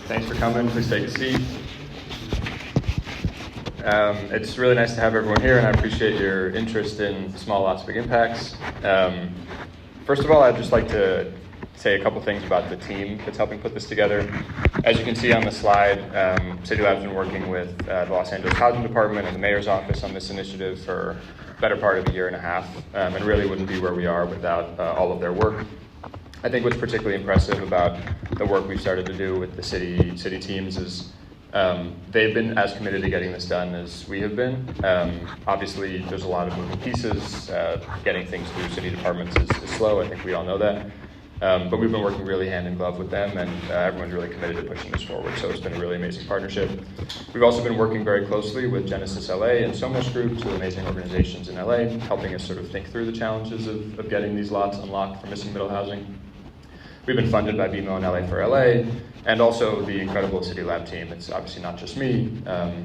Thanks for coming. Please take a seat. It's really nice to have everyone here, and I appreciate your interest in small lots, big impacts. First of all, I'd just like to say a couple things about the team that's helping put this together. As you can see on the slide, City Lab's been working with the Los Angeles Housing Department and the Mayor's Office on this initiative for the better part of a year and a half, and really wouldn't be where we are without all of their work. I think what's particularly impressive about the work we've started to do with the city teams is they've been as committed to getting this done as we have been. Obviously, there's a lot of moving pieces. Getting things through city departments is slow. I think we all know that. But we've been working really hand in glove with them, and everyone's really committed to pushing this forward. So it's been a really amazing partnership. We've also been working very closely with Genesis LA and Somos Group, two amazing organizations in LA, helping us sort of think through the challenges of getting these lots unlocked for missing middle housing. We've been funded by BMO and LA for LA, and also the incredible City Lab team. It's obviously not just me.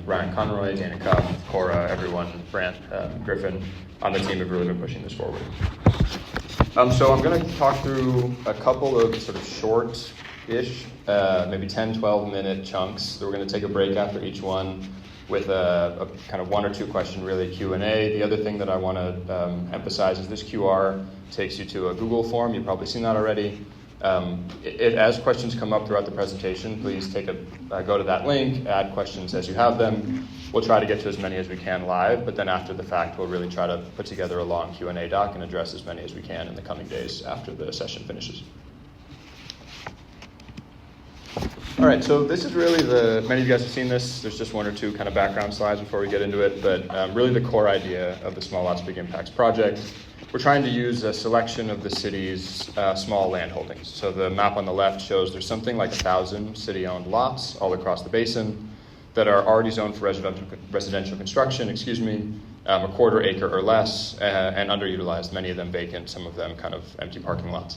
Ryan Conroy, Dana Cuff, Cora, everyone, Brant, Griffin on the team have really been pushing this forward. So I'm going to talk through a couple of sort of short-ish, maybe 10, 12-minute chunks. We're going to take a break after each one with a kind of one or two question really Q&A. The other thing that I want to emphasize is this QR takes you to a Google form. You've probably seen that already. As questions come up throughout the presentation, please go to that link, add questions as you have them. We'll try to get to as many as we can live, but then after the fact, we'll really try to put together a long Q&A doc and address as many as we can in the coming days after the session finishes. All right, so this is really many of you guys have seen this. There's just one or two kind of background slides before we get into it, but really the core idea of the Small Lots, Big Impacts project. We're trying to use a selection of the city's small land holdings. So the map on the left shows there's something like 1,000 city-owned lots all across the basin that are already zoned for residential construction, a quarter acre or less, and underutilized, many of them vacant, some of them kind of empty parking lots.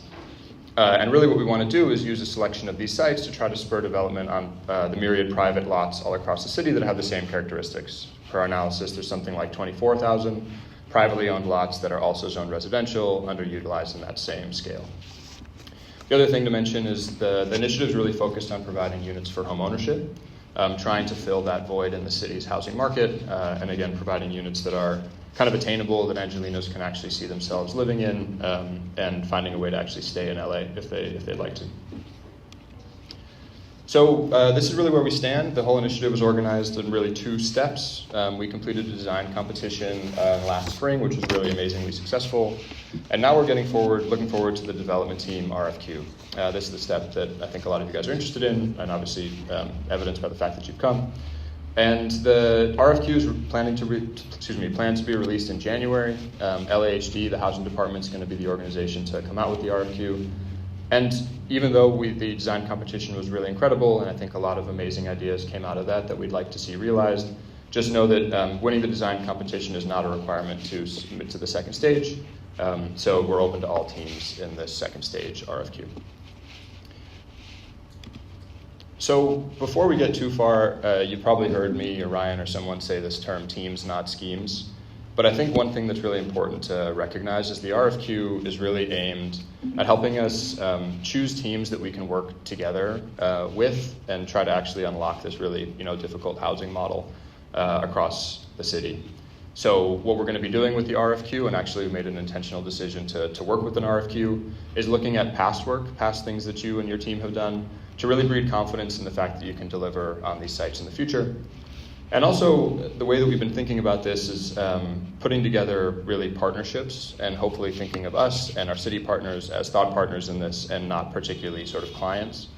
And really what we want to do is use a selection of these sites to try to spur development on the myriad private lots all across the city that have the same characteristics. Per our analysis, there's something like 24,000 privately owned lots that are also zoned residential, underutilized in that same scale. The other thing to mention is the initiative is really focused on providing units for home ownership, trying to fill that void in the city's housing market, and again, providing units that are kind of attainable, that Angelinos can actually see themselves living in, and finding a way to actually stay in LA if they'd like to. So this is really where we stand. The whole initiative was organized in really two steps. We completed a design competition last spring, which was really amazingly successful. And now we're looking forward to the development team RFQ. This is the step that I think a lot of you guys are interested in, and obviously evidenced by the fact that you've come. And the RFQ is planned to be released in January. LAHD, the housing department, is going to be the organization to come out with the RFQ. And even though the design competition was really incredible, and I think a lot of amazing ideas came out of that we'd like to see realized, just know that winning the design competition is not a requirement to submit to the second stage. So we're open to all teams in this second stage RFQ. So before we get too far, you've probably heard me or Ryan or someone say this term, teams, not schemes. But I think one thing that's really important to recognize is the RFQ is really aimed at helping us choose teams that we can work together with and try to actually unlock this really difficult housing model across the city. So what we're going to be doing with the RFQ, and actually we made an intentional decision to work with an RFQ, is looking at past work, past things that you and your team have done to really breed confidence in the fact that you can deliver on these sites in the future. And also, the way that we've been thinking about this is putting together really partnerships and hopefully thinking of us and our city partners as thought partners in this and not particularly sort of clients.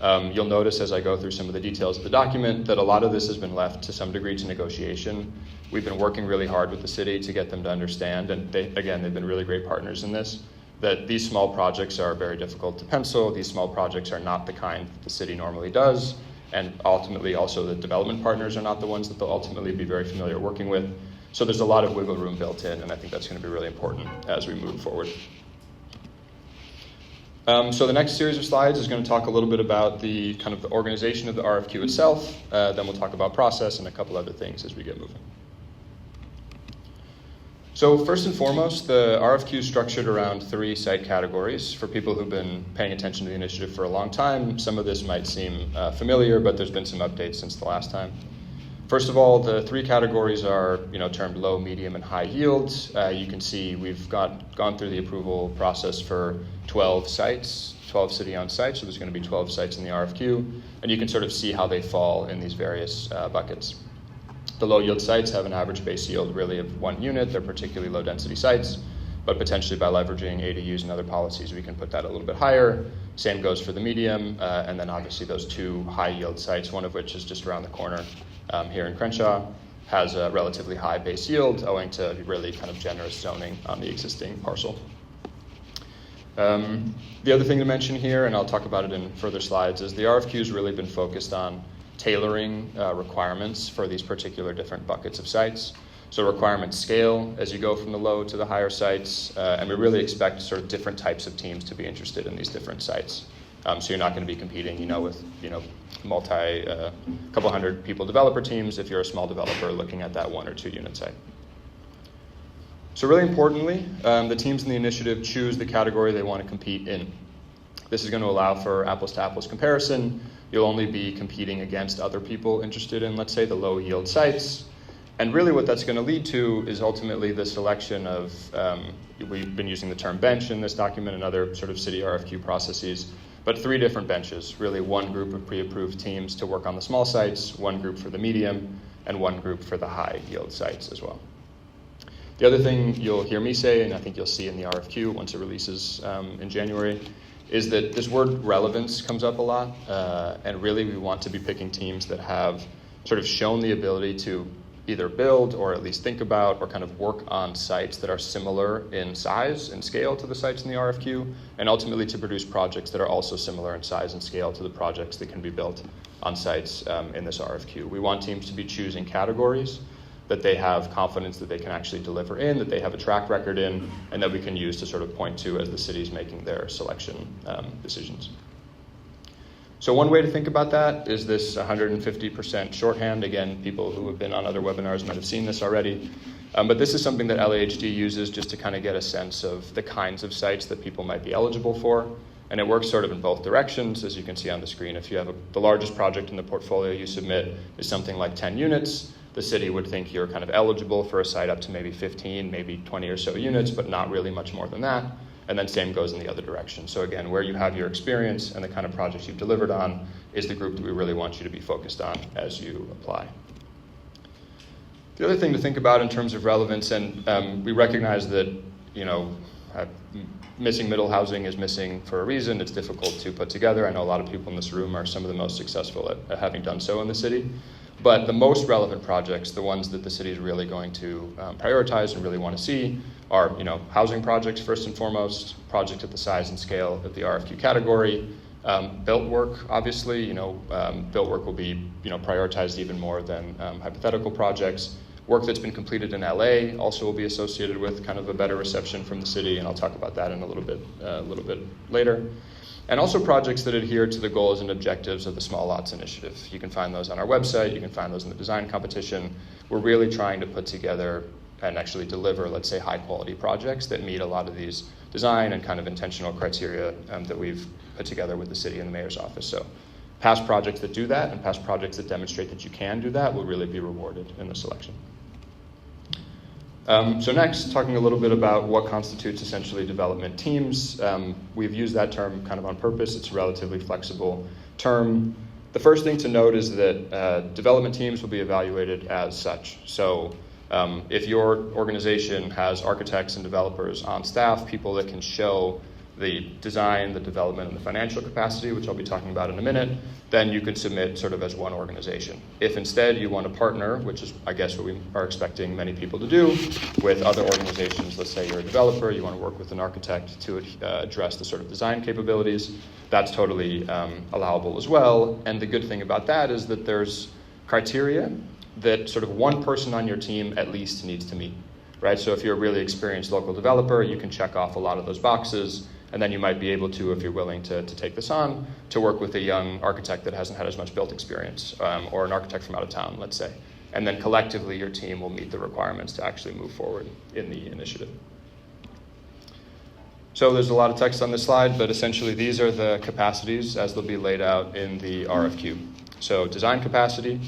You'll notice as I go through some of the details of the document that a lot of this has been left to some degree to negotiation. We've been working really hard with the city to get them to understand, and they've been really great partners in this, that these small projects are very difficult to pencil. These small projects are not the kind that the city normally does. And ultimately also the development partners are not the ones that they'll ultimately be very familiar working with. So there's a lot of wiggle room built in, and I think that's going to be really important as we move forward. So the next series of slides is going to talk a little bit about the kind of the organization of the RFQ itself. Then we'll talk about process and a couple other things as we get moving. So first and foremost, the RFQ is structured around 3 site categories. For people who've been paying attention to the initiative for a long time, some of this might seem familiar, but there's been some updates since the last time. First of all, the 3 categories are termed low, medium, and high yields. You can see we've gone through the approval process for 12 sites, 12 city-owned sites, so there's going to be 12 sites in the RFQ, and you can sort of see how they fall in these various buckets. The low yield sites have an average base yield really of 1 unit. They're particularly low density sites, but potentially by leveraging ADUs and other policies, we can put that a little bit higher. Same goes for the medium, and then obviously those 2 high yield sites, one of which is just around the corner here in Crenshaw, has a relatively high base yield owing to really kind of generous zoning on the existing parcel. The other thing to mention here, and I'll talk about it in further slides, is the RFQ has really been focused on tailoring requirements for these particular different buckets of sites. So requirements scale as you go from the low to the higher sites, and we really expect sort of different types of teams to be interested in these different sites. So you're not going to be competing, with couple hundred people developer teams if you're a small developer looking at that 1 or 2 unit site. So really importantly, the teams in the initiative choose the category they want to compete in. This is going to allow for apples to apples comparison. You'll only be competing against other people interested in, let's say, the low yield sites. And really what that's going to lead to is ultimately the selection of, we've been using the term bench in this document and other sort of city RFQ processes, but 3 different benches, really 1 group of pre-approved teams to work on the small sites, 1 group for the medium, and 1 group for the high yield sites as well. The other thing you'll hear me say, and I think you'll see in the RFQ once it releases in January, is that this word relevance comes up a lot, and really we want to be picking teams that have sort of shown the ability to either build or at least think about or kind of work on sites that are similar in size and scale to the sites in the RFQ, and ultimately to produce projects that are also similar in size and scale to the projects that can be built on sites in this RFQ. We want teams to be choosing categories that they have confidence that they can actually deliver in, that they have a track record in, and that we can use to sort of point to as the city's making their selection decisions. So one way to think about that is this 150% shorthand. Again, people who have been on other webinars might have seen this already. But this is something that LAHD uses just to kind of get a sense of the kinds of sites that people might be eligible for. And it works sort of in both directions, as you can see on the screen. If you have the largest project in the portfolio you submit is something like 10 units, the city would think you're kind of eligible for a site up to maybe 15, maybe 20 or so units, but not really much more than that. And then same goes in the other direction. So again, where you have your experience and the kind of projects you've delivered on is the group that we really want you to be focused on as you apply. The other thing to think about in terms of relevance, and we recognize that, missing middle housing is missing for a reason. It's difficult to put together. I know a lot of people in this room are some of the most successful at having done so in the city. But the most relevant projects, the ones that the city is really going to prioritize and really want to see are, housing projects first and foremost, projects at the size and scale of the RFQ category. Built work, obviously, built work will be, prioritized even more than hypothetical projects. Work that's been completed in LA also will be associated with kind of a better reception from the city, and I'll talk about that in a little bit later. And also projects that adhere to the goals and objectives of the Small Lots Initiative. You can find those on our website, you can find those in the design competition. We're really trying to put together and actually deliver, let's say, high quality projects that meet a lot of these design and kind of intentional criteria that we've put together with the city and the mayor's office. So past projects that do that and past projects that demonstrate that you can do that will really be rewarded in the selection. So next, talking a little bit about what constitutes essentially development teams. We've used that term kind of on purpose. It's a relatively flexible term. The first thing to note is that development teams will be evaluated as such. So if your organization has architects and developers on staff, people that can show the design, the development, and the financial capacity, which I'll be talking about in a minute, then you can submit sort of as one organization. If instead you want to partner, which is, I guess, what we are expecting many people to do, with other organizations, let's say you're a developer, you want to work with an architect to address the sort of design capabilities, that's totally allowable as well. And the good thing about that is that there's criteria that sort of one person on your team at least needs to meet, right? So if you're a really experienced local developer, you can check off a lot of those boxes. And then you might be able to, if you're willing to take this on, to work with a young architect that hasn't had as much built experience, or an architect from out of town, let's say. and then collectively your team will meet the requirements to actually move forward in the initiative. So there's a lot of text on this slide, but essentially these are the capacities as they'll be laid out in the RFQ. So design capacity,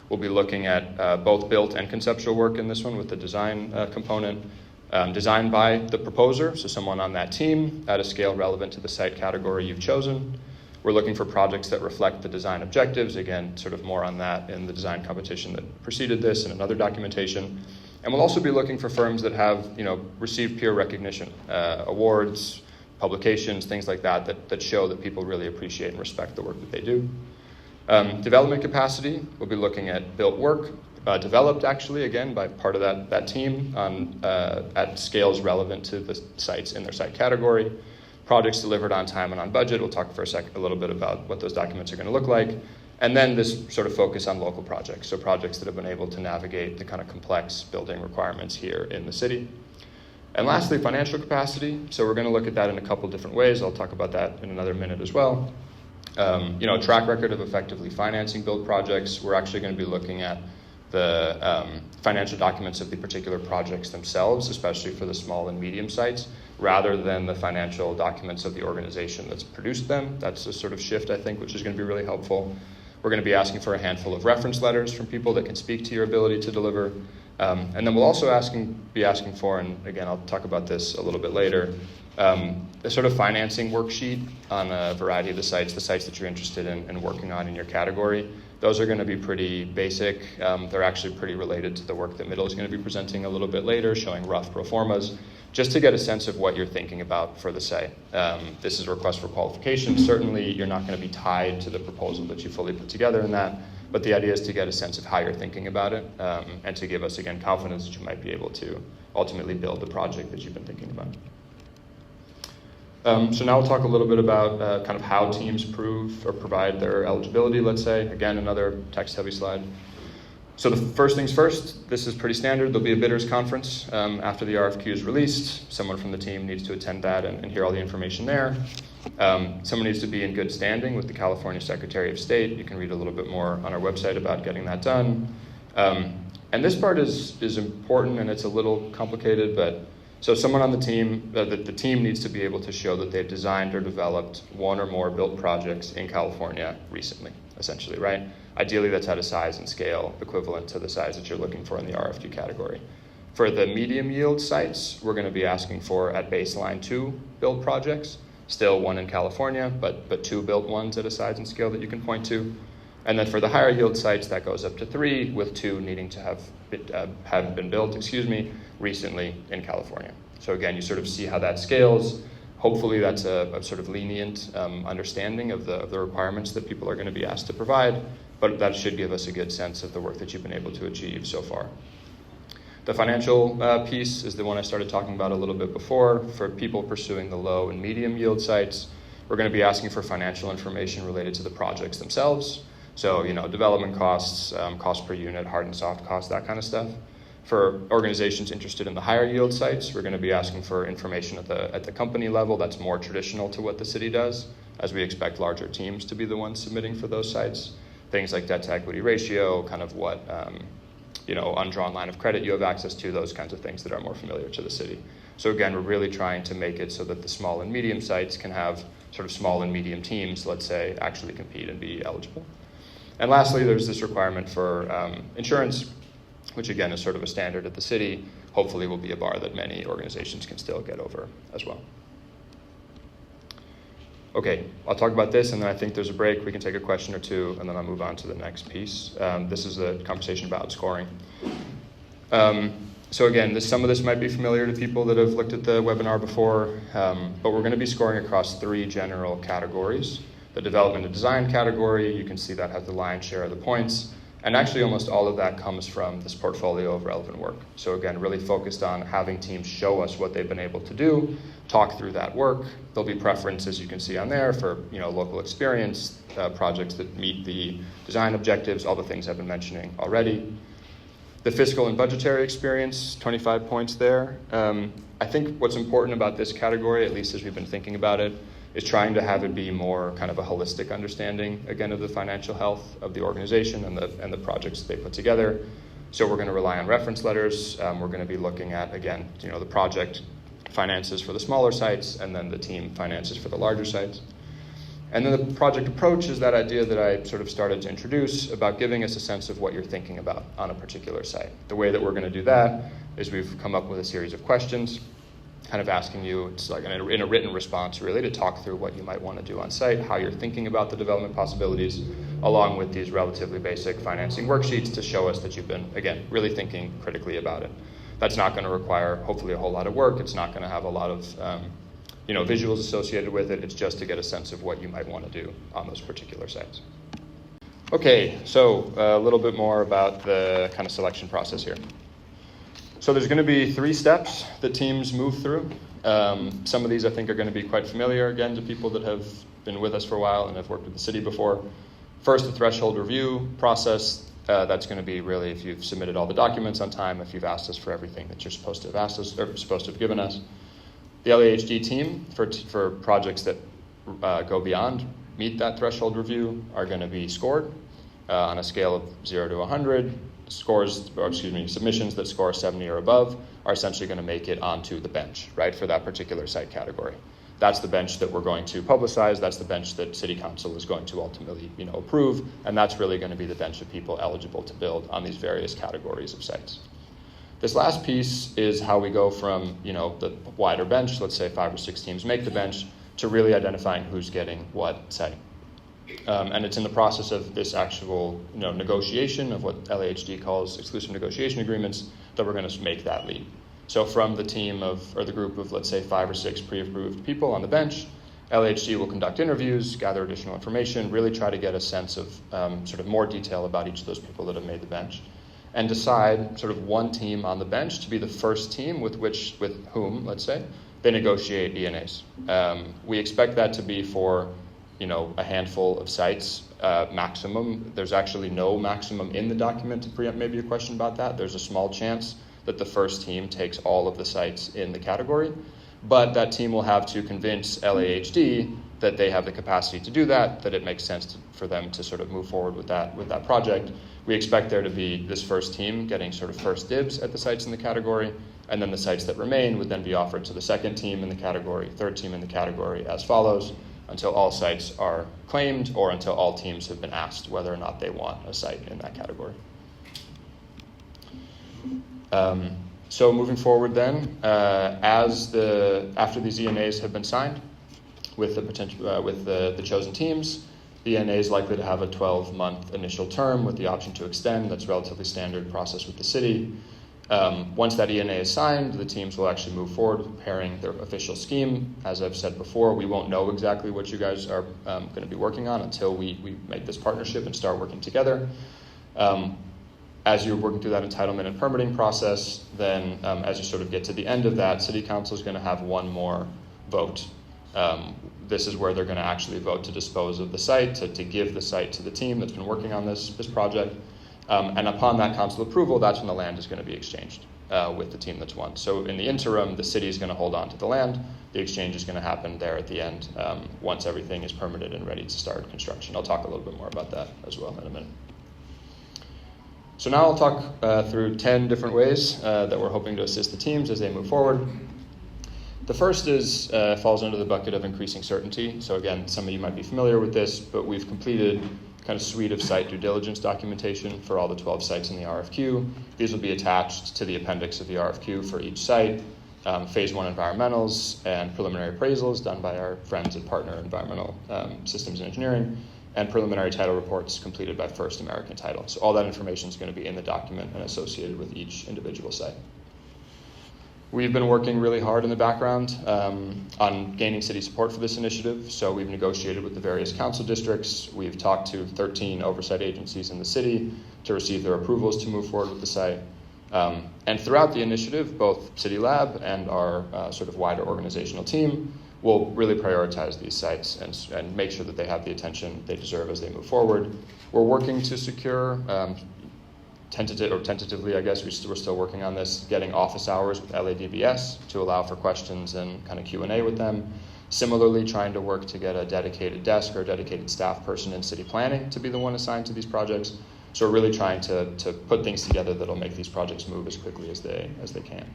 we'll be looking at both built and conceptual work in this one with the design component. Designed by the proposer, so someone on that team at a scale relevant to the site category you've chosen. We're looking for projects that reflect the design objectives. Again, sort of more on that in the design competition that preceded this and another documentation. And we'll also be looking for firms that have, received peer recognition, awards, publications, things like that show that people really appreciate and respect the work that they do. Development capacity, we'll be looking at built work, developed actually, again, by part of that team at scales relevant to the sites in their site category. Projects delivered on time and on budget. We'll talk for a little bit about what those documents are going to look like. And then this sort of focus on local projects, so projects that have been able to navigate the kind of complex building requirements here in the city. And lastly, financial capacity. So we're going to look at that in a couple different ways. I'll talk about that in another minute as well. A track record of effectively financing build projects. We're actually going to be looking at the financial documents of the particular projects themselves, especially for the small and medium sites, rather than the financial documents of the organization that's produced them. That's a sort of shift, I think, which is going to be really helpful. We're going to be asking for a handful of reference letters from people that can speak to your ability to deliver. And then we'll also be asking for, and again, I'll talk about this a little bit later, a sort of financing worksheet on a variety of the sites that you're interested in working on in your category. Those are going to be pretty basic. They're actually pretty related to the work that Middle is going to be presenting a little bit later, showing rough pro formas, just to get a sense of what you're thinking about for the site. This is a request for qualifications. Certainly, you're not going to be tied to the proposal that you fully put together in that, but the idea is to get a sense of how you're thinking about it and to give us, again, confidence that you might be able to ultimately build the project that you've been thinking about. So now we'll talk a little bit about kind of how teams prove or provide their eligibility, let's say. Again, another text-heavy slide. So the first things first, this is pretty standard. There'll be a bidders conference after the RFQ is released. Someone from the team needs to attend that and hear all the information there. Someone needs to be in good standing with the California Secretary of State. You can read a little bit more on our website about getting that done. And this part is important, and it's a little complicated, but so someone on the team, the team needs to be able to show that they've designed or developed one or more built projects in California recently, essentially, right? Ideally, that's at a size and scale equivalent to the size that you're looking for in the RFQ category. For the medium yield sites, we're going to be asking for, at baseline, 2 built projects, still 1 in California, but 2 built ones at a size and scale that you can point to. And then for the higher yield sites, that goes up to 3, with 2 needing to have been built, recently in California. So again, you sort of see how that scales. Hopefully that's a sort of lenient understanding of the requirements that people are going to be asked to provide, but that should give us a good sense of the work that you've been able to achieve so far. The financial piece is the one I started talking about a little bit before. For people pursuing the low and medium yield sites, we're going to be asking for financial information related to the projects themselves. So, development costs, cost per unit, hard and soft costs, that kind of stuff. For organizations interested in the higher yield sites, we're going to be asking for information at the company level that's more traditional to what the city does, as we expect larger teams to be the ones submitting for those sites. Things like debt to equity ratio, kind of what, undrawn line of credit you have access to, those kinds of things that are more familiar to the city. So again, we're really trying to make it so that the small and medium sites can have sort of small and medium teams, let's say, actually compete and be eligible. And lastly, there's this requirement for insurance, which again is sort of a standard at the city. Hopefully will be a bar that many organizations can still get over as well. Okay, I'll talk about this, and then I think there's a break. We can take a question or two, and then I'll move on to the next piece. This is a conversation about scoring. So again, some of this might be familiar to people that have looked at the webinar before, but we're going to be scoring across 3 general categories. The development and design category, you can see that has the lion's share of the points. And actually almost all of that comes from this portfolio of relevant work. So again, really focused on having teams show us what they've been able to do, talk through that work. There'll be preferences you can see on there for local experience, projects that meet the design objectives, all the things I've been mentioning already. The fiscal and budgetary experience, 25 points there. I think what's important about this category, at least as we've been thinking about it, is trying to have it be more kind of a holistic understanding, again, of the financial health of the organization and the projects they put together. So we're going to rely on reference letters. We're going to be looking at, again, the project finances for the smaller sites, and then the team finances for the larger sites. And then the project approach is that idea that I sort of started to introduce about giving us a sense of what you're thinking about on a particular site. The way that we're going to do that is we've come up with a series of questions, kind of asking you, it's like in a written response really, to talk through what you might want to do on site, how you're thinking about the development possibilities, along with these relatively basic financing worksheets to show us that you've been, again, really thinking critically about it. That's not going to require, hopefully, a whole lot of work. It's not going to have a lot of visuals associated with it. It's just to get a sense of what you might want to do on those particular sites. Okay, so a little bit more about the kind of selection process here. So there's going to be 3 steps that teams move through. Some of these I think are going to be quite familiar, again, to people that have been with us for a while and have worked with the city before. First, the threshold review process. That's going to be really if you've submitted all the documents on time, if you've asked us for everything that you're supposed to have asked us or supposed to have given us. The LAHD team, for projects that go beyond, meet that threshold review, are going to be scored on a scale of 0 to 100. Submissions that score 70 or above are essentially going to make it onto the bench, right, for that particular site category. That's the bench that we're going to publicize. That's the bench that City Council is going to ultimately, approve, and that's really going to be the bench of people eligible to build on these various categories of sites. This last piece is how we go from, the wider bench, let's say 5 or 6 teams make the bench, to really identifying who's getting what site. And it's in the process of this actual, negotiation of what LAHD calls exclusive negotiation agreements that we're going to make that leap. So from the team or the group of, let's say, 5 or 6 pre-approved people on the bench, LAHD will conduct interviews, gather additional information, really try to get a sense of sort of more detail about each of those people that have made the bench, and decide sort of one team on the bench to be the first team with whom, let's say, they negotiate ENAs. We expect that to be for, a handful of sites maximum. There's actually no maximum in the document to preempt maybe a question about that. There's a small chance that the first team takes all of the sites in the category, but that team will have to convince LAHD that they have the capacity to do that it makes sense for them to sort of move forward with that project. We expect there to be this first team getting sort of first dibs at the sites in the category, and then the sites that remain would then be offered to the second team in the category, third team in the category, as follows, until all sites are claimed or until all teams have been asked whether or not they want a site in that category. So moving forward then, after these ENAs have been signed with the chosen teams, the ENA is likely to have a 12-month initial term with the option to extend. That's a relatively standard process with the city. Once that ENA is signed, the teams will actually move forward with preparing their official scheme. As I've said before, we won't know exactly what you guys are going to be working on until we make this partnership and start working together. As you're working through that entitlement and permitting process, then as you sort of get to the end of that, City Council is going to have one more vote. This is where they're going to actually vote to dispose of the site, to give the site to the team that's been working on this project. And upon that council approval, that's when the land is going to be exchanged with the team that's won. So in the interim, the city is going to hold on to the land. The exchange is going to happen there at the end once everything is permitted and ready to start construction. I'll talk a little bit more about that as well in a minute. So now I'll talk through 10 different ways that we're hoping to assist the teams as they move forward. The first falls under the bucket of increasing certainty. So again, some of you might be familiar with this, but we've completed kind of suite of site due diligence documentation for all the 12 sites in the RFQ. These will be attached to the appendix of the RFQ for each site. Phase 1 environmentals and preliminary appraisals done by our friends at Partner Environmental Systems and Engineering, and preliminary title reports completed by First American Title. So all that information is going to be in the document and associated with each individual site. We've been working really hard in the background on gaining city support for this initiative. So we've negotiated with the various council districts. We've talked to 13 oversight agencies in the city to receive their approvals to move forward with the site. And throughout the initiative, both City Lab and our sort of wider organizational team will really prioritize these sites and make sure that they have the attention they deserve as they move forward. We're working to secure tentatively, I guess, we're still working on this, getting office hours with LADBS to allow for questions and kind of Q&A with them. Similarly, trying to work to get a dedicated desk or a dedicated staff person in city planning to be the one assigned to these projects. So we're really trying to put things together that'll make these projects move as quickly as they can.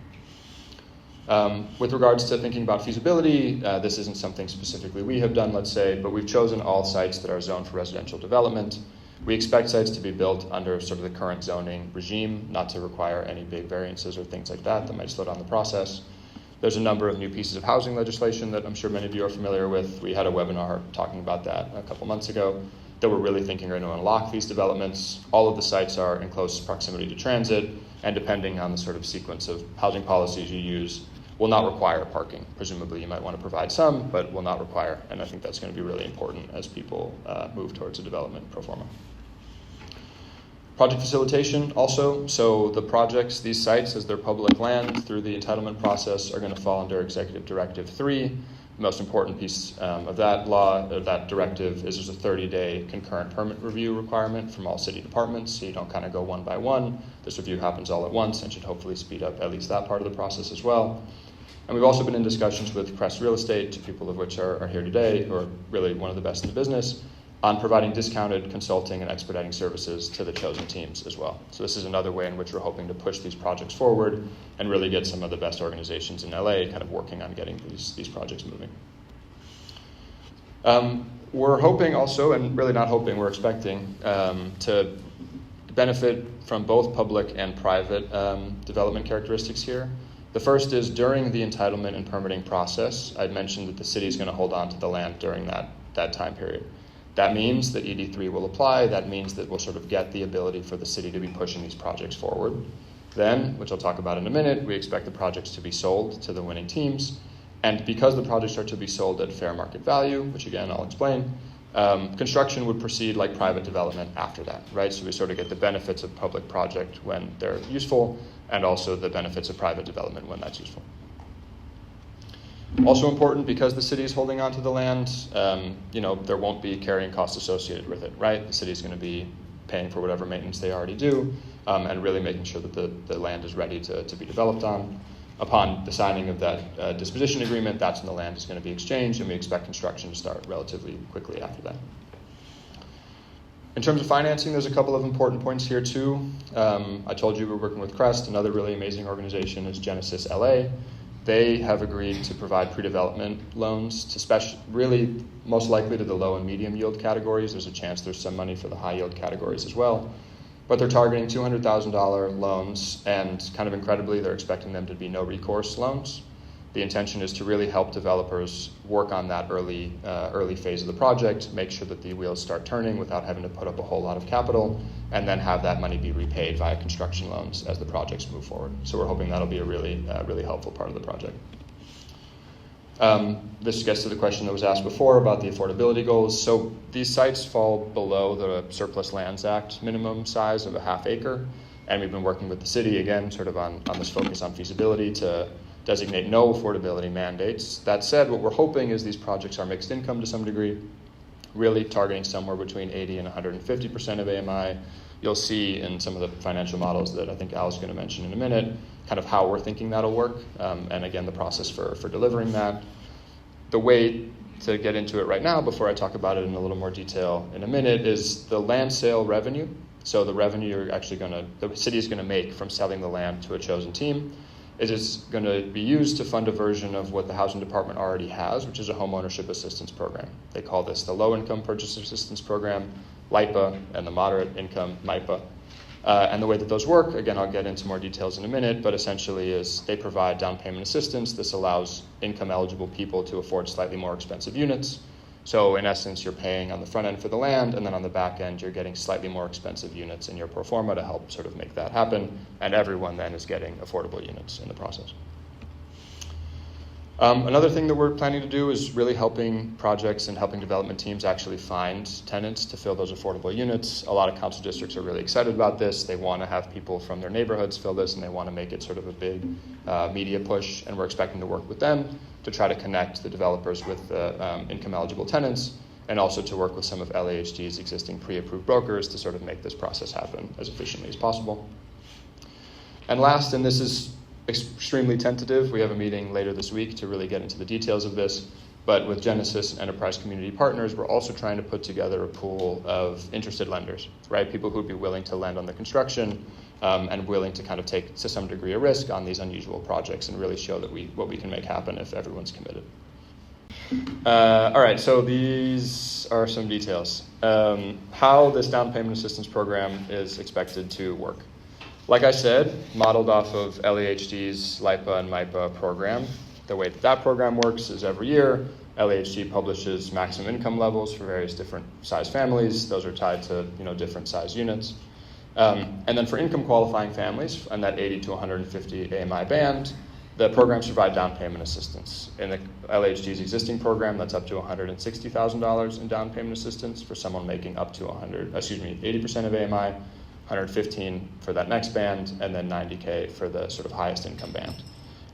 With regards to thinking about feasibility, this isn't something specifically we have done, let's say, but we've chosen all sites that are zoned for residential development. We expect sites to be built under sort of the current zoning regime, not to require any big variances or things like that might slow down the process. There's a number of new pieces of housing legislation that I'm sure many of you are familiar with. We had a webinar talking about that a couple months ago, that we're really thinking are going to unlock these developments. All of the sites are in close proximity to transit, and depending on the sort of sequence of housing policies you use, will not require parking. Presumably you might want to provide some, but will not require, and I think that's going to be really important as people move towards a development pro forma. Project facilitation also, so the projects, these sites, as they're public land through the entitlement process, are going to fall under Executive Directive 3. The most important piece of that law, that directive, is there's a 30-day concurrent permit review requirement from all city departments, so you don't kind of go one by one. This review happens all at once and should hopefully speed up at least that part of the process as well. And we've also been in discussions with Crest Real Estate, two people of which are here today, who are really one of the best in the business, on providing discounted consulting and expediting services to the chosen teams as well. So this is another way in which we're hoping to push these projects forward and really get some of the best organizations in LA kind of working on getting these projects moving. We're hoping also, and really not hoping, we're expecting to benefit from both public and private development characteristics here. The first is during the entitlement and permitting process, I'd mentioned that the city is going to hold on to the land during that time period. That means that ED3 will apply. That means that we'll sort of get the ability for the city to be pushing these projects forward. Then, which I'll talk about in a minute, we expect the projects to be sold to the winning teams. And because the projects are to be sold at fair market value, which again I'll explain, construction would proceed like private development after that, right? So we sort of get the benefits of public project when they're useful, and also the benefits of private development when that's useful. Also important, because the city is holding on to the land, there won't be carrying costs associated with it, right? The city is going to be paying for whatever maintenance they already do, and really making sure that the land is ready to be developed on. Upon the signing of that disposition agreement, that's when the land is going to be exchanged, and we expect construction to start relatively quickly after that. In terms of financing, there's a couple of important points here too. I told you we're working with Crest. Another really amazing organization is Genesis LA. They have agreed to provide pre-development loans to really most likely to the low and medium yield categories. There's a chance there's some money for the high yield categories as well. But they're targeting $200,000 loans, and kind of incredibly, they're expecting them to be no recourse loans. The intention is to really help developers work on that early phase of the project, make sure that the wheels start turning without having to put up a whole lot of capital, and then have that money be repaid via construction loans as the projects move forward. So we're hoping that'll be a really helpful part of the project. This gets to the question that was asked before about the affordability goals. So these sites fall below the Surplus Lands Act minimum size of a half acre, and we've been working with the city, again, sort of on this focus on feasibility to designate no affordability mandates. That said, what we're hoping is these projects are mixed income to some degree, really targeting somewhere between 80 and 150% of AMI. You'll see in some of the financial models that I think Al's going to mention in a minute, kind of how we're thinking that'll work, and again, the process for delivering that. The way to get into it right now, before I talk about it in a little more detail in a minute, is the land sale revenue. So the revenue the city is going to make from selling the land to a chosen team is going to be used to fund a version of what the housing department already has, which is a home ownership assistance program. They call this the Low Income Purchase Assistance Program, LIPA, and the Moderate Income, MIPA. And the way that those work, again, I'll get into more details in a minute, but essentially is they provide down payment assistance. This allows income-eligible people to afford slightly more expensive units. So in essence, you're paying on the front end for the land, and then on the back end, you're getting slightly more expensive units in your pro forma to help sort of make that happen, and everyone then is getting affordable units in the process. Another thing that we're planning to do is really helping projects and helping development teams actually find tenants to fill those affordable units. A lot of council districts are really excited about this. They want to have people from their neighborhoods fill this, and they want to make it sort of a big media push, and we're expecting to work with them to try to connect the developers with income-eligible tenants, and also to work with some of LAHD's existing pre-approved brokers to sort of make this process happen as efficiently as possible. And last, and this is extremely tentative, we have a meeting later this week to really get into the details of this, But with Genesis and Enterprise Community Partners, we're also trying to put together a pool of interested lenders, right? People who'd be willing to lend on the construction and willing to kind of take, to some degree, a risk on these unusual projects and really show that what we can make happen if everyone's committed. All right, so these are some details. How this down payment assistance program is expected to work. Like I said, modeled off of LEHD's LIPA and MIPA program. The way that program works is every year, LEHD publishes maximum income levels for various different size families. Those are tied to different size units. And then for income qualifying families, on that 80 to 150 AMI band, the programs provide down payment assistance. In the LHD's existing program, that's up to $160,000 in down payment assistance for someone making up to 80% of AMI, 115 for that next band, and then 90K for the sort of highest income band.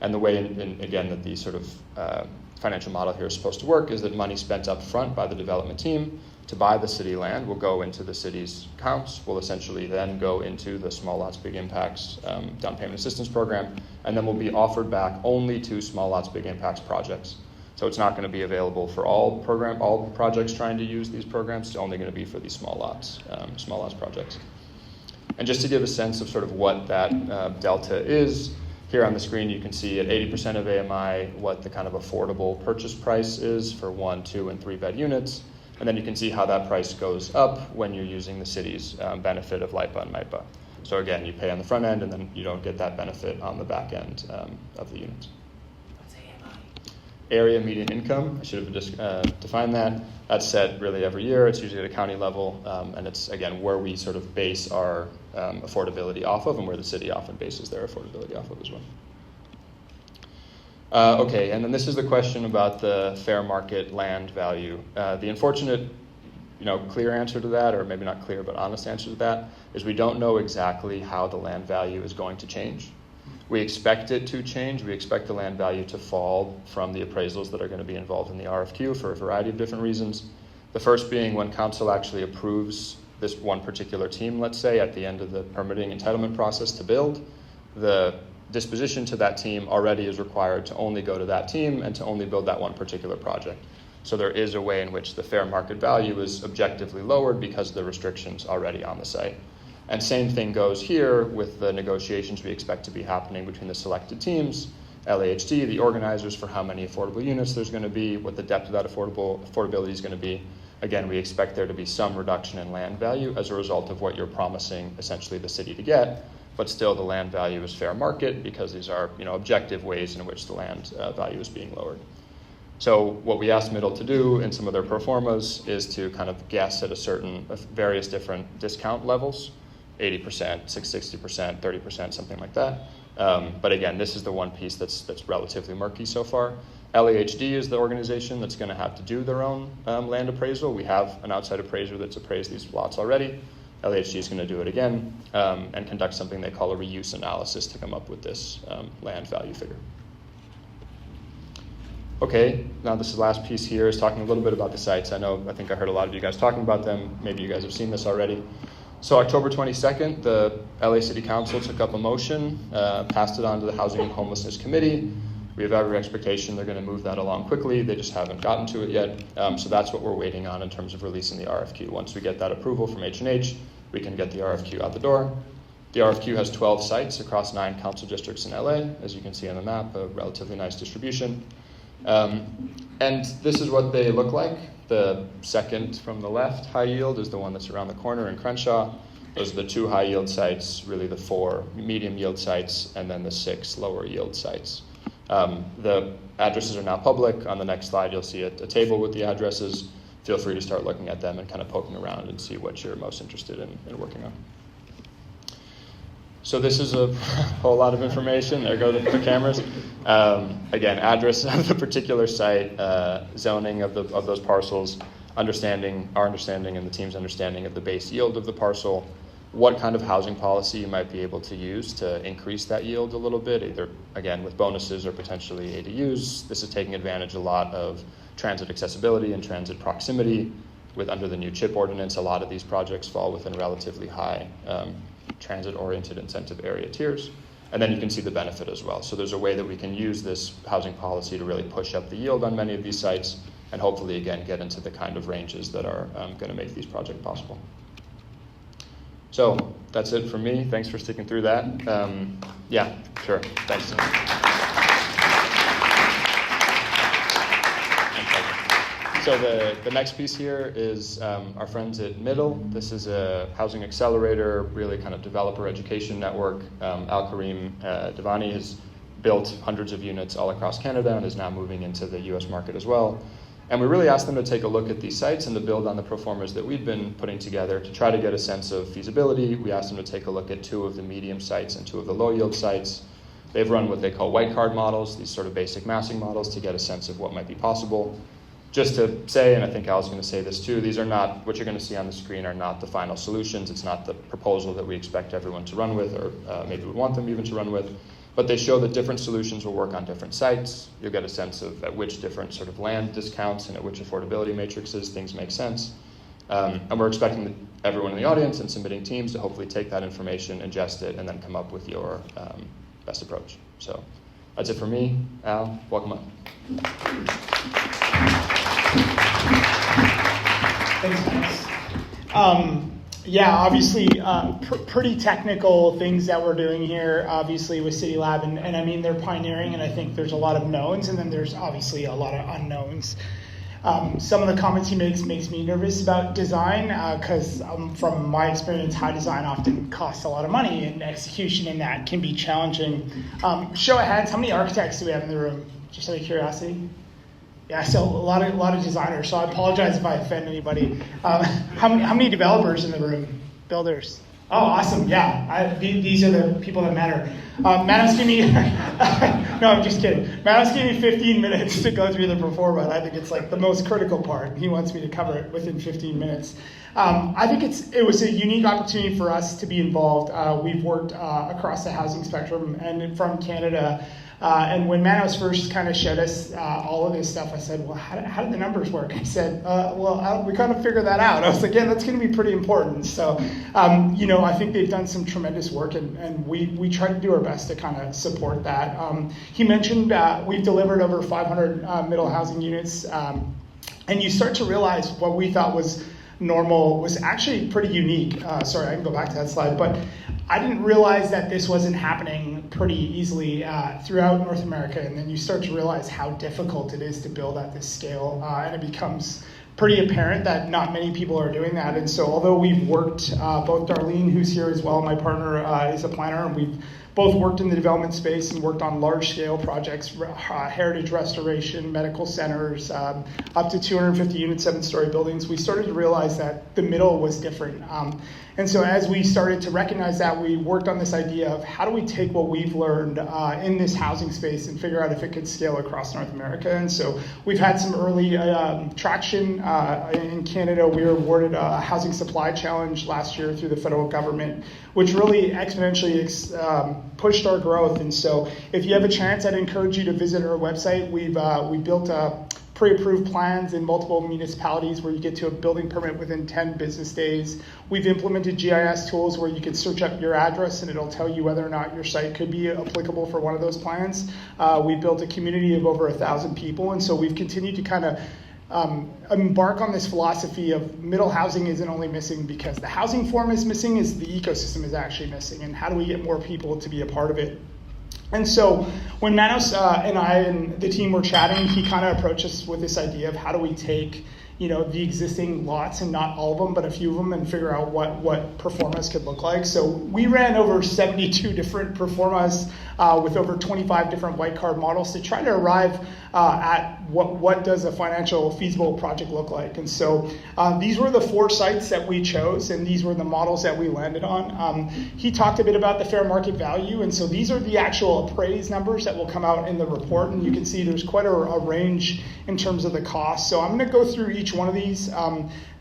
And the way, again, that the sort of financial model here is supposed to work is that money spent up front by the development team to buy the city land will go into the city's accounts, will essentially then go into the Small Lots Big Impacts down payment assistance program, and then will be offered back only to Small Lots Big Impacts projects. So it's not going to be available for all projects trying to use these programs. It's only going to be for these small lots projects. And just to give a sense of sort of what that delta is, here on the screen you can see at 80% of AMI what the kind of affordable purchase price is for 1, 2, and 3 bed units. And then you can see how that price goes up when you're using the city's benefit of LIPA and MIPA. So again, you pay on the front end and then you don't get that benefit on the back end of the units. What's AMI? Area median income, I should have just defined that. That's set really every year. It's usually at a county level, and it's, again, where we sort of base our affordability off of and where the city often bases their affordability off of as well. Okay, and then this is the question about the fair market land value. The unfortunate, clear answer to that, or maybe not clear, but honest answer to that, is we don't know exactly how the land value is going to change. We expect it to change. We expect the land value to fall from the appraisals that are going to be involved in the RFQ for a variety of different reasons. The first being when council actually approves this one particular team, let's say, at the end of the permitting entitlement process to build, the disposition to that team already is required to only go to that team and to only build that one particular project. So there is a way in which the fair market value is objectively lowered because of the restrictions already on the site. And same thing goes here with the negotiations we expect to be happening between the selected teams, LAHD, the organizers for how many affordable units there's going to be, what the depth of that affordability is going to be. Again, we expect there to be some reduction in land value as a result of what you're promising essentially the city to get, but still the land value is fair market because these are objective ways in which the land value is being lowered. So what we asked Middle to do in some of their pro formas is to kind of guess at various different discount levels, 80%, 60%, 30%, something like that. But again, this is the one piece that's relatively murky so far. LAHD is the organization that's going to have to do their own land appraisal. We have an outside appraiser that's appraised these lots already. LAHD is going to do it again and conduct something they call a reuse analysis to come up with this land value figure. Okay, now this last piece here is talking a little bit about the sites. I think I heard a lot of you guys talking about them. Maybe you guys have seen this already. So October 22nd, the LA City Council took up a motion, passed it on to the Housing and Homelessness Committee. We have every expectation they're going to move that along quickly. They just haven't gotten to it yet. So that's what we're waiting on in terms of releasing the RFQ. Once we get that approval from H&H, we can get the RFQ out the door. The RFQ has 12 sites across 9 council districts in LA. As you can see on the map, a relatively nice distribution. And this is what they look like. The second from the left, high yield, is the one that's around the corner in Crenshaw. Those are the 2 high yield sites, really the 4 medium yield sites, and then the 6 lower yield sites. The addresses are now public. On the next slide, you'll see a table with the addresses. Feel free to start looking at them and kind of poking around and see what you're most interested in working on. So this is a whole lot of information. There go the cameras. Again, address of the particular site, zoning of those parcels, our understanding and the team's understanding of the base yield of the parcel, what kind of housing policy you might be able to use to increase that yield a little bit, either, again, with bonuses or potentially ADUs. This is taking advantage a lot of transit accessibility and transit proximity. Under the new CHIP ordinance, a lot of these projects fall within relatively high transit-oriented incentive area tiers. And then you can see the benefit as well. So there's a way that we can use this housing policy to really push up the yield on many of these sites and hopefully, again, get into the kind of ranges that are going to make these projects possible. So that's it for me. Thanks for sticking through that. Yeah, sure. Thanks. So the next piece here is our friends at Middle. This is a housing accelerator, really kind of developer education network. Al-Karim Devani has built hundreds of units all across Canada and is now moving into the US market as well. And we really asked them to take a look at these sites and to build on the proformas that we've been putting together to try to get a sense of feasibility. We asked them to take a look at 2 of the medium sites and 2 of the low yield sites. They've run what they call white card models, these sort of basic massing models to get a sense of what might be possible. Just to say, and I think Al's going to say this too, these are not, what you're going to see on the screen are not the final solutions. It's not the proposal that we expect everyone to run with, or maybe we want them even to run with. But they show that different solutions will work on different sites. You'll get a sense of at which different sort of land discounts and at which affordability matrices things make sense. And we're expecting everyone in the audience and submitting teams to hopefully take that information, ingest it, and then come up with your best approach. So that's it for me. Al, welcome up. Thanks, Max. Yeah, obviously, pretty technical things that we're doing here, obviously, with City Lab. And I mean, they're pioneering, and I think there's a lot of knowns, and then there's obviously a lot of unknowns. Some of the comments he makes me nervous about design, because from my experience, high design often costs a lot of money, and execution in that can be challenging. Show of hands, how many architects do we have in the room? Just out of curiosity. Yeah, so a lot of designers. So I apologize if I offend anybody. How many developers in the room? Builders. Oh, awesome. Yeah, these are the people that matter. Manos gave me, no, I'm just kidding. Manos gave me 15 minutes to go through the proforma, and I think it's like the most critical part. He wants me to cover it within 15 minutes. I think it was a unique opportunity for us to be involved. We've worked across the housing spectrum and from Canada. And when Manos first kind of showed us all of this stuff, I said, well, how did the numbers work? I said, we kind of figured that out. I was like, yeah, that's going to be pretty important. So, I think they've done some tremendous work, and we try to do our best to kind of support that. He mentioned we've delivered over 500 middle housing units, and you start to realize what we thought was normal was actually pretty unique. Sorry, I can go back to that slide, but I didn't realize that this wasn't happening pretty easily throughout North America, and then you start to realize how difficult it is to build at this scale, and it becomes pretty apparent that not many people are doing that. And so although we've worked, both Darlene, who's here as well, my partner, is a planner, and we've both worked in the development space and worked on large-scale projects, heritage restoration, medical centers, up to 250 unit, 7-story buildings. We started to realize that the middle was different. And so as we started to recognize that, we worked on this idea of how do we take what we've learned in this housing space and figure out if it could scale across North America. And so we've had some early traction. In Canada, we were awarded a housing supply challenge last year through the federal government, which really exponentially pushed our growth. And so if you have a chance, I'd encourage you to visit our website. We built pre-approved plans in multiple municipalities where you get to a building permit within 10 business days. We've implemented GIS tools where you can search up your address and it'll tell you whether or not your site could be applicable for one of those plans. We've built a community of over 1,000 people, and so we've continued to kind of embark on this philosophy of middle housing isn't only missing because the housing form is missing, is the ecosystem is actually missing, and how do we get more people to be a part of it? And so when Manos and I and the team were chatting, he kind of approached us with this idea of how do we take the existing lots, and not all of them, but a few of them, and figure out what performas could look like. So we ran over 72 different performas with over 25 different white card models to try to arrive at what does a financial feasible project look like. And so these were the 4 sites that we chose, and these were the models that we landed on. He talked a bit about the fair market value, and so these are the actual appraised numbers that will come out in the report, and you can see there's quite a range in terms of the cost. So I'm going to go through each one of these.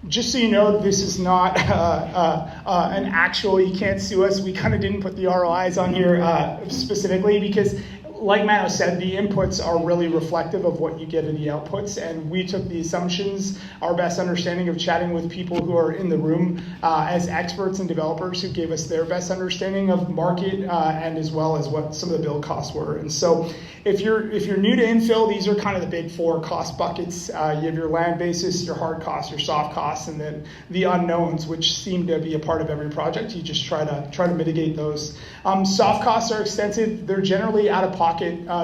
Just so you know, this is not an actual, you can't sue us. We kind of didn't put the ROIs on here specifically because like Mano said, the inputs are really reflective of what you get in the outputs, and we took the assumptions, our best understanding of chatting with people who are in the room as experts and developers who gave us their best understanding of market and as well as what some of the build costs were. And so if you're new to infill, these are kind of the big four cost buckets. You have your land basis, your hard costs, your soft costs, and then the unknowns, which seem to be a part of every project. You just try to mitigate those. Soft costs are extensive. They're generally out of pocket.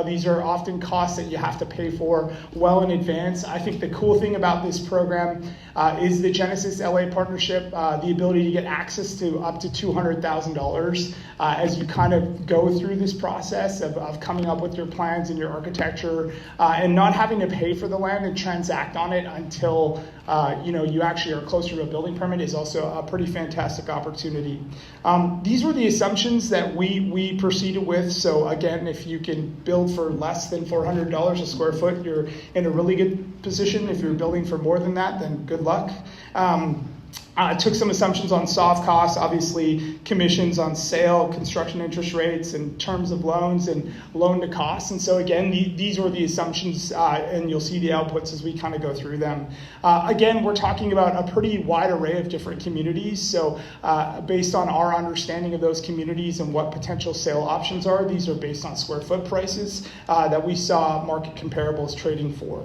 These are often costs that you have to pay for well in advance. I think the cool thing about this program is the Genesis LA partnership, the ability to get access to up to $200,000 as you kind of go through this process of coming up with your plans and your architecture and not having to pay for the land and transact on it until you actually are closer to a building permit is also a pretty fantastic opportunity. These were the assumptions that we proceeded with. So again, if you can build for less than $400 a square foot, you're in a really good position. If you're building for more than that, then good luck. I took some assumptions on soft costs, obviously commissions on sale, construction interest rates, and terms of loans and loan to costs. And so again, these were the assumptions, and you'll see the outputs as we kind of go through them. Again, we're talking about a pretty wide array of different communities. So based on our understanding of those communities and what potential sale options are, these are based on square foot prices that we saw market comparables trading for.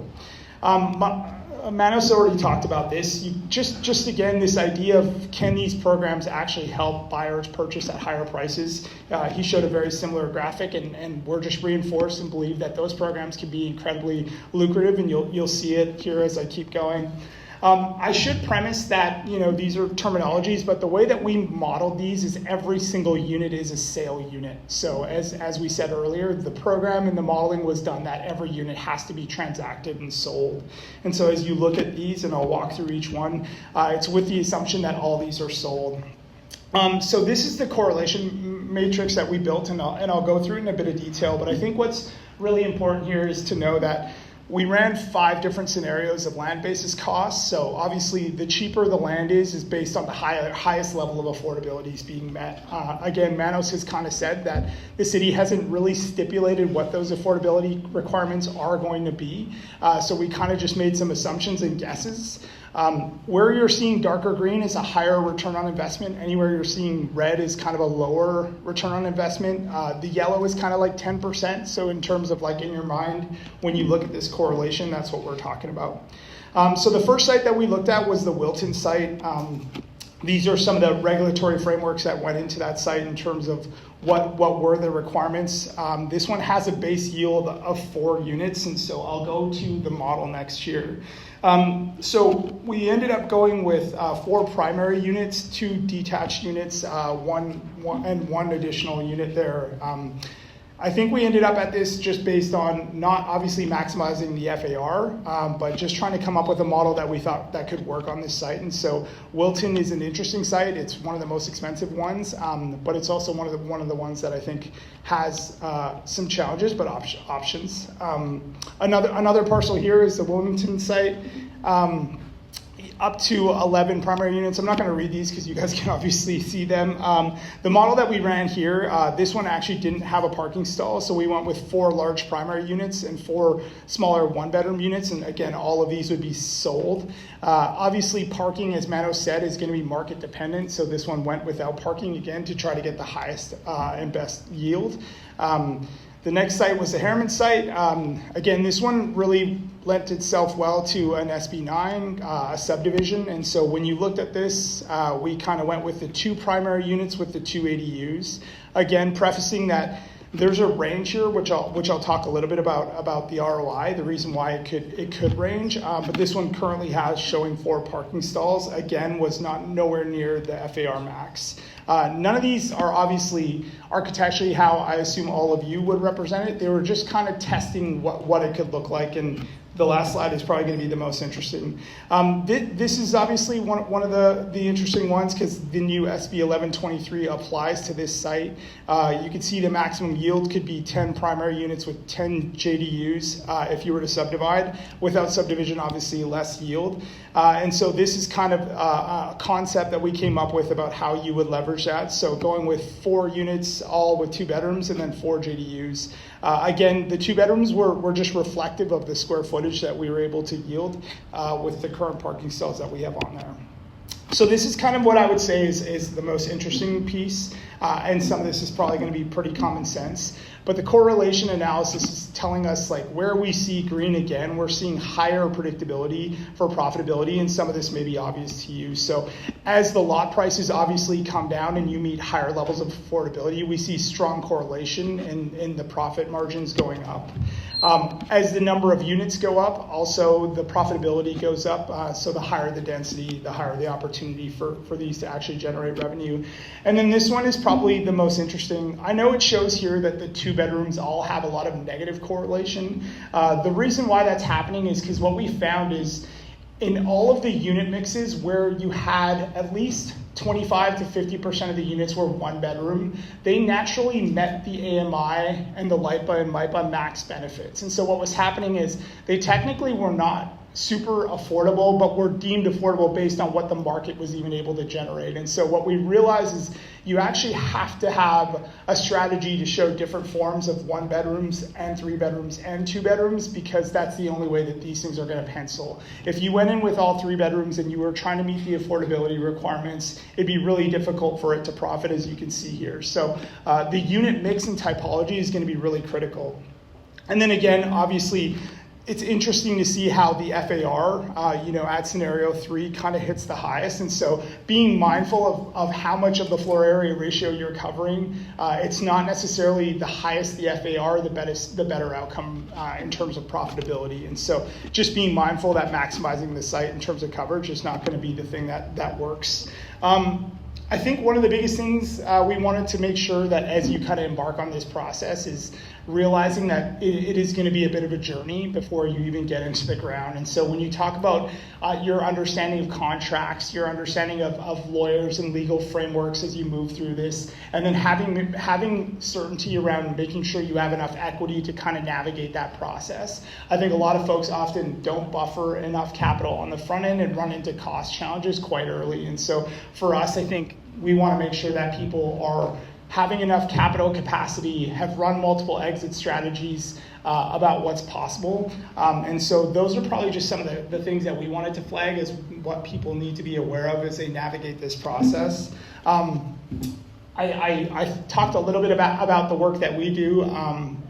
Manos already talked about this. Just again, this idea of can these programs actually help buyers purchase at higher prices? He showed a very similar graphic, and we're just reinforced and believe that those programs can be incredibly lucrative, and you'll see it here as I keep going. I should premise that these are terminologies, but the way that we modeled these is every single unit is a sale unit. So as we said earlier, the program and the modeling was done that every unit has to be transacted and sold. And so as you look at these, and I'll walk through each one, it's with the assumption that all these are sold. So this is the correlation matrix that we built, and I'll go through it in a bit of detail, but I think what's really important here is to know that we ran 5 different scenarios of land basis costs. So obviously the cheaper the land is based on the highest level of affordability is being met. Again, Manos has kind of said that the city hasn't really stipulated what those affordability requirements are going to be. So we kind of just made some assumptions and guesses. Where you're seeing darker green is a higher return on investment. Anywhere you're seeing red is kind of a lower return on investment. The yellow is kind of like 10%. So in terms of like in your mind, when you look at this correlation, that's what we're talking about. So the first site that we looked at was the Wilton site. These are some of the regulatory frameworks that went into that site in terms of what were the requirements. This one has a base yield of 4 units, and so I'll go to the model next year. So we ended up going with 4 primary units, 2 detached units, one additional unit there. I think we ended up at this just based on not obviously maximizing the FAR, but just trying to come up with a model that we thought that could work on this site. And so Wilton is an interesting site. It's one of the most expensive ones, but it's also one of the ones that I think has some challenges, but options. Another parcel here is the Wilmington site. Up to 11 primary units. I'm not going to read these because you guys can obviously see them. The model that we ran here, this one actually didn't have a parking stall, so we went with 4 large primary units and 4 smaller 1-bedroom units, and again, all of these would be sold. Obviously, parking, as Mano said, is going to be market dependent, so this one went without parking again to try to get the highest and best yield. The next site was the Harriman site. Again, this one really lent itself well to an SB9, a subdivision. And so when you looked at this, we kind of went with the 2 primary units with the 2 ADUs. Again, prefacing that there's a range here, which I'll talk a little bit about the ROI, the reason why it could range. But this one currently has showing 4 parking stalls. Again, was nowhere near the FAR max. None of these are obviously architecturally how I assume all of you would represent it. They were just kind of testing what it could look like, and the last slide is probably going to be the most interesting. This is obviously one of the interesting ones because the new SB 1123 applies to this site. You can see the maximum yield could be 10 primary units with 10 JDUs if you were to subdivide. Without subdivision, obviously less yield. And so this is kind of a concept that we came up with about how you would leverage that. So going with 4 units, all with 2 bedrooms, and then 4 JDUs. Again, the 2 bedrooms were just reflective of the square footage that we were able to yield with the current parking stalls that we have on there. So this is kind of what I would say is the most interesting piece, and some of this is probably going to be pretty common sense. But the correlation analysis is telling us, like, where we see green again, we're seeing higher predictability for profitability, and some of this may be obvious to you. So as the lot prices obviously come down and you meet higher levels of affordability, we see strong correlation in the profit margins going up. As the number of units go up, also the profitability goes up. So the higher the density, the higher the opportunity for these to actually generate revenue. And then this one is probably the most interesting. I know it shows here that the 2 bedrooms all have a lot of negative correlation. The reason why that's happening is because what we found is in all of the unit mixes where you had at least 25 to 50% of the units were 1 bedroom, they naturally met the AMI and the LIPA and MIPA max benefits. And so what was happening is they technically were not super affordable, but were deemed affordable based on what the market was even able to generate. And so what we realized is you actually have to have a strategy to show different forms of 1 bedrooms and 3 bedrooms and 2 bedrooms, because that's the only way that these things are going to pencil. If you went in with all 3 bedrooms and you were trying to meet the affordability requirements, it'd be really difficult for it to profit, as you can see here. So the unit mix and typology is going to be really critical. And then again, obviously, it's interesting to see how the FAR, at scenario 3 kind of hits the highest. And so being mindful of how much of the floor area ratio you're covering, it's not necessarily the highest the FAR, the better outcome in terms of profitability. And so just being mindful that maximizing the site in terms of coverage is not going to be the thing that works. I think one of the biggest things we wanted to make sure that as you kind of embark on this process is realizing that it is going to be a bit of a journey before you even get into the ground. And so when you talk about your understanding of contracts, your understanding of lawyers and legal frameworks as you move through this, and then having certainty around making sure you have enough equity to kind of navigate that process. I think a lot of folks often don't buffer enough capital on the front end and run into cost challenges quite early. And so for us, I think we want to make sure that people are having enough capital capacity, have run multiple exit strategies about what's possible. And so those are probably just some of the things that we wanted to flag as what people need to be aware of as they navigate this process. I talked a little bit about the work that we do.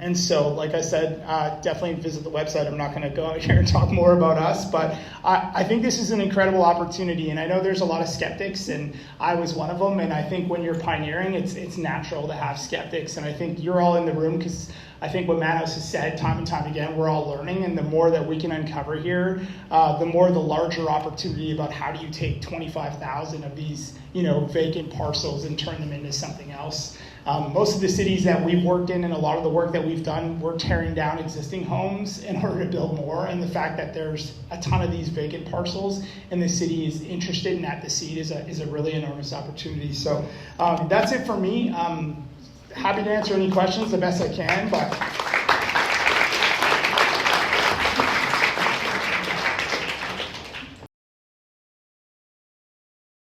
And so, like I said, definitely visit the website. I'm not going to go out here and talk more about us, but I think this is an incredible opportunity. And I know there's a lot of skeptics, and I was one of them. And I think when you're pioneering, it's natural to have skeptics. And I think you're all in the room because I think what Manos has said time and time again, we're all learning. And the more that we can uncover here, the more the larger opportunity about how do you take 25,000 of these vacant parcels and turn them into something else. Most of the cities that we've worked in and a lot of the work that we've done, we're tearing down existing homes in order to build more. And the fact that there's a ton of these vacant parcels and the city is interested in at the seed is a really enormous opportunity. So that's it for me. Happy to answer any questions the best I can, but